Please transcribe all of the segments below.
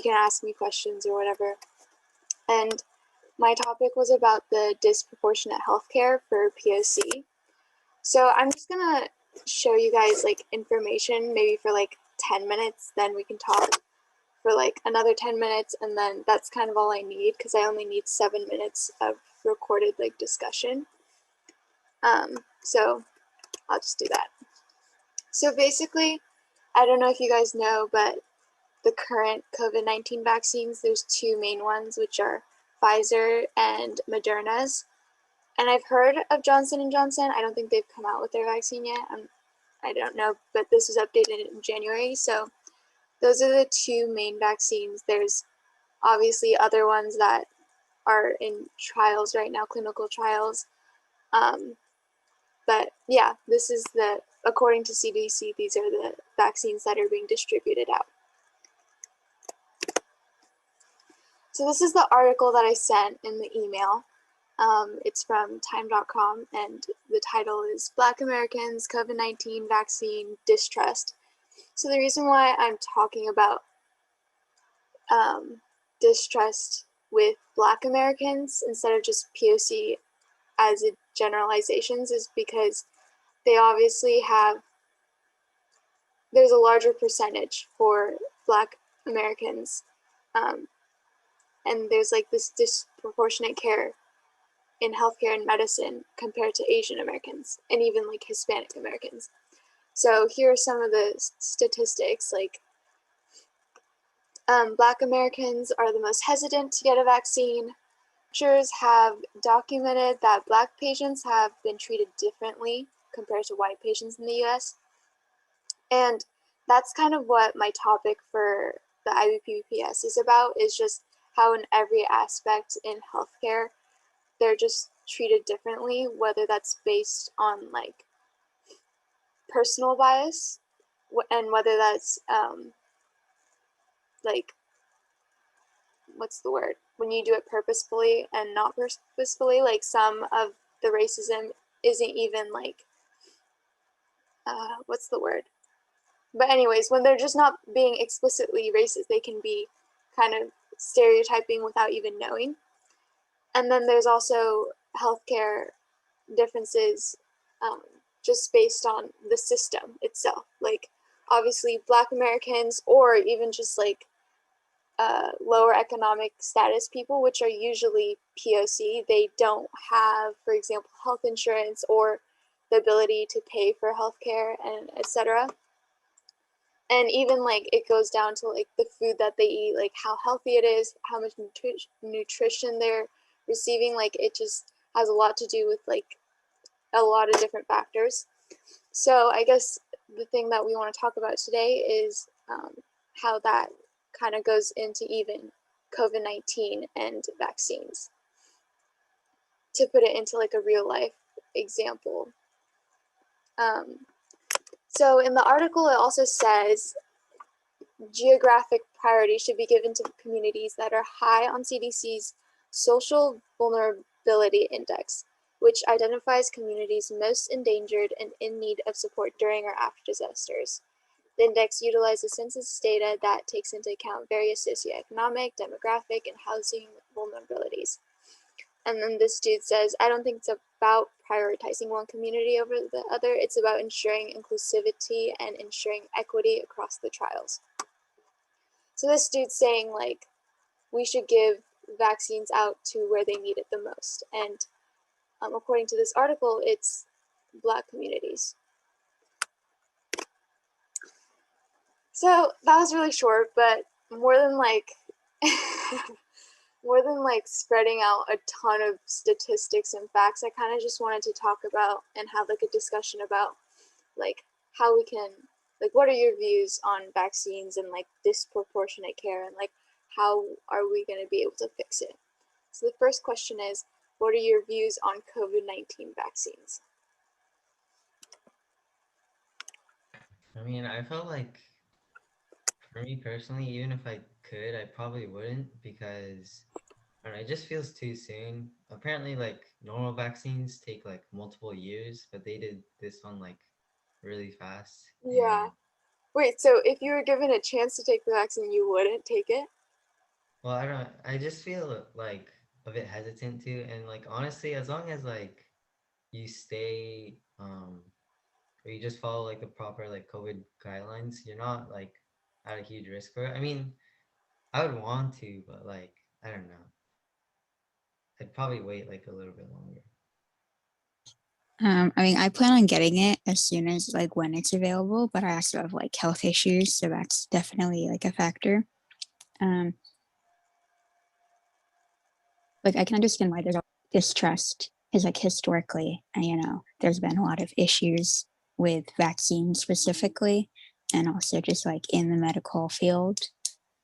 can ask me questions or whatever. And my topic was about the disproportionate health care for POC. So I'm just gonna show you guys like information, maybe for like 10 minutes, then we can talk for like another 10 minutes, and then that's kind of all I need because I only need 7 minutes of recorded like discussion. So I'll just do that. So basically, I don't know if you guys know, but the current COVID-19 vaccines, there's two main ones, which are Pfizer and Moderna's. And I've heard of Johnson & Johnson. I don't think they've come out with their vaccine yet. I don't know, but this was updated in January. So those are the two main vaccines. There's obviously other ones that are in trials right now, clinical trials. But yeah, this is according to CDC, these are the vaccines that are being distributed out. So this is the article that I sent in the email. It's from time.com, and the title is Black Americans, COVID-19 Vaccine Distrust. So the reason why I'm talking about distrust with Black Americans instead of just POC as generalizations is because they obviously there's a larger percentage for Black Americans, and there's like this disproportionate care in healthcare and medicine compared to Asian Americans and even like Hispanic Americans. So here are some of the statistics. Like Black Americans are the most hesitant to get a vaccine. Researchers have documented that Black patients have been treated differently compared to white patients in the US. And that's kind of what my topic for the IBPPS is about, is just how in every aspect in healthcare, they're just treated differently, whether that's based on like personal bias and whether that's like, what's the word? When you do it purposefully and not purposefully, like some of the racism isn't even like, what's the word? But anyways, when they're just not being explicitly racist, they can be kind of stereotyping without even knowing. And then there's also healthcare differences just based on the system itself. Like obviously Black Americans, or even just like lower economic status people, which are usually POC, they don't have, for example, health insurance or the ability to pay for healthcare and etc. And even like it goes down to like the food that they eat, like how healthy it is, how much nutrition they're receiving. Like it just has a lot to do with like a lot of different factors. So I guess the thing that we want to talk about today is how that kind of goes into even COVID-19 and vaccines, to put it into like a real life example. So in the article, it also says geographic priority should be given to communities that are high on CDC's Social Vulnerability Index, which identifies communities most endangered and in need of support during or after disasters. The index utilizes census data that takes into account various socioeconomic, demographic, and housing vulnerabilities. And then this dude says, I don't think it's about prioritizing one community over the other. It's about ensuring inclusivity and ensuring equity across the trials. So this dude's saying like we should give vaccines out to where they need it the most. And according to this article, it's Black communities. So that was really short, but more than like spreading out a ton of statistics and facts, I kind of just wanted to talk about and have like a discussion about like how we can, like, what are your views on vaccines and like disproportionate care, and like how are we going to be able to fix it? So the first question is, what are your views on COVID-19 vaccines? I mean, I felt like, for me personally, even if I could, I probably wouldn't, because I don't know, it just feels too soon. Apparently, like normal vaccines take like multiple years, but they did this one like really fast. Yeah. And Wait, so if you were given a chance to take the vaccine, you wouldn't take it? Well, I don't. I just feel like a bit hesitant to, and like honestly, as long as like you stay, or you just follow like the proper like COVID guidelines, you're not like at a huge risk for it. I mean, I would want to, but like I don't know. I'd probably wait like a little bit longer. I mean, I plan on getting it as soon as like when it's available, but I also have like health issues, so that's definitely like a factor. Um, like I can understand why there's distrust is like historically, and there's been a lot of issues with vaccines specifically, and also just like in the medical field,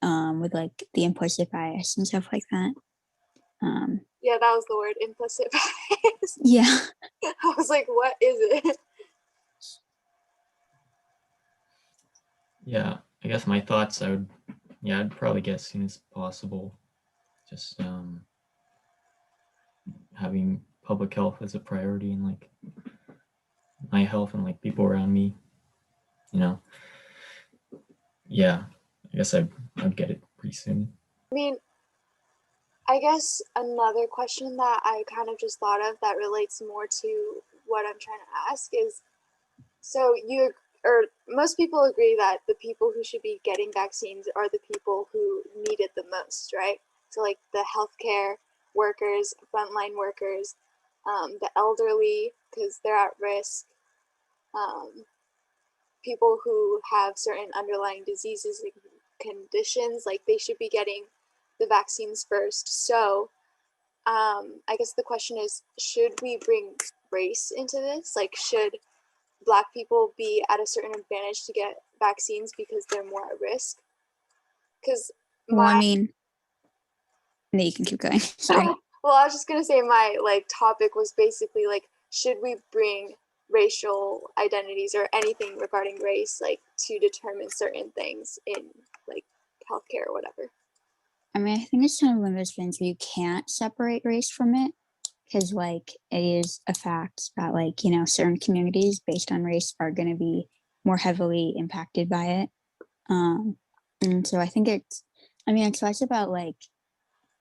with like the implicit bias and stuff like that. Yeah, that was the word, implicit bias. Yeah. I was like, what is it? Yeah, I guess my thoughts, I'd probably get as soon as possible. Just having public health as a priority and like my health and like people around me, you know. Yeah, I guess I'd get it pretty soon. I mean, I guess another question that I kind of just thought of that relates more to what I'm trying to ask is, so you or most people agree that the people who should be getting vaccines are the people who need it the most, right? So like the healthcare workers, frontline workers, the elderly because they're at risk, um, people who have certain underlying diseases and conditions, like they should be getting the vaccines first. So I guess the question is, should we bring race into this? Like, should Black people be at a certain advantage to get vaccines because they're more at risk? Because Well, I my mean, no, you can keep going. Sorry. well, I was just gonna say my like topic was basically like, should we bring racial identities or anything regarding race like to determine certain things in like healthcare or whatever? I mean, I think it's kind of one of those things where you can't separate race from it because, like, it is a fact that, like, certain communities based on race are going to be more heavily impacted by it. And so I think it's less about like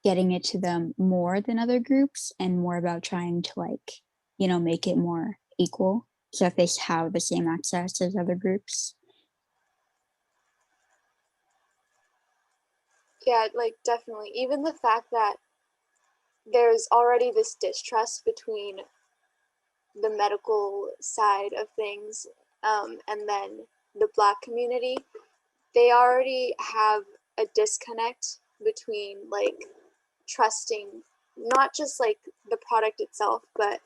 getting it to them more than other groups and more about trying to, like, make it more equal. So if they have the same access as other groups. Yeah, like definitely. Even the fact that there's already this distrust between the medical side of things, and then the Black community, they already have a disconnect between like trusting not just like the product itself, but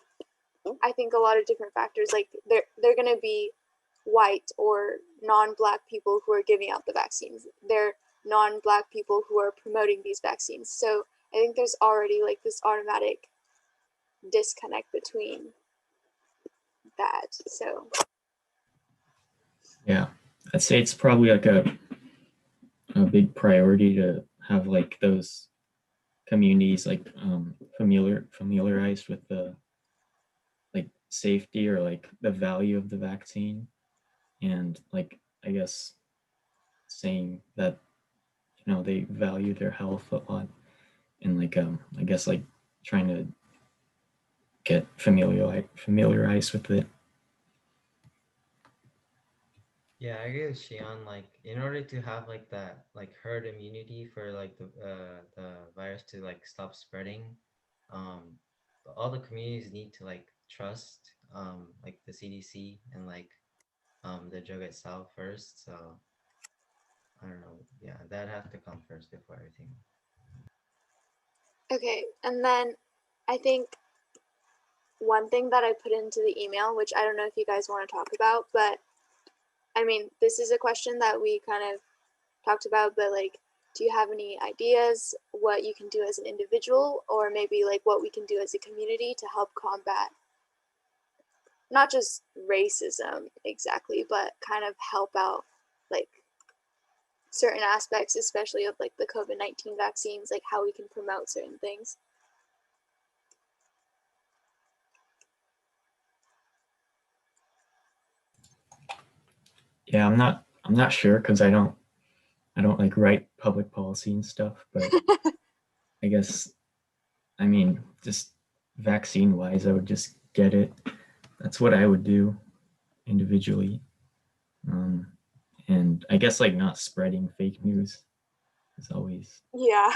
I think a lot of different factors. Like they're gonna be white or non-Black people who are giving out the vaccines. They're non-Black people who are promoting these vaccines. So I think there's already like this automatic disconnect between that. So Yeah, I'd say it's probably like a big priority to have like those communities like familiarized with the like safety or like the value of the vaccine, and like I guess saying that they value their health a lot, and like I guess like trying to get familiarized with it. Yeah, I agree with Shion. Like, in order to have like that like herd immunity for like the virus to like stop spreading, um, all the communities need to like trust like the CDC and like the drug itself first. So I don't know. Yeah, that has to come first before everything. okay, and then I think one thing that I put into the email, which I don't know if you guys want to talk about, but I mean, this is a question that we kind of talked about, but like, do you have any ideas what you can do as an individual, or maybe like what we can do as a community to help combat not just racism exactly, but kind of help out like certain aspects, especially of like the COVID-19 vaccines, like how we can promote certain things? Yeah, I'm not sure because I don't like write public policy and stuff, but I guess, I mean, just vaccine wise, I would just get it. That's what I would do individually. And I guess like not spreading fake news is always Yeah.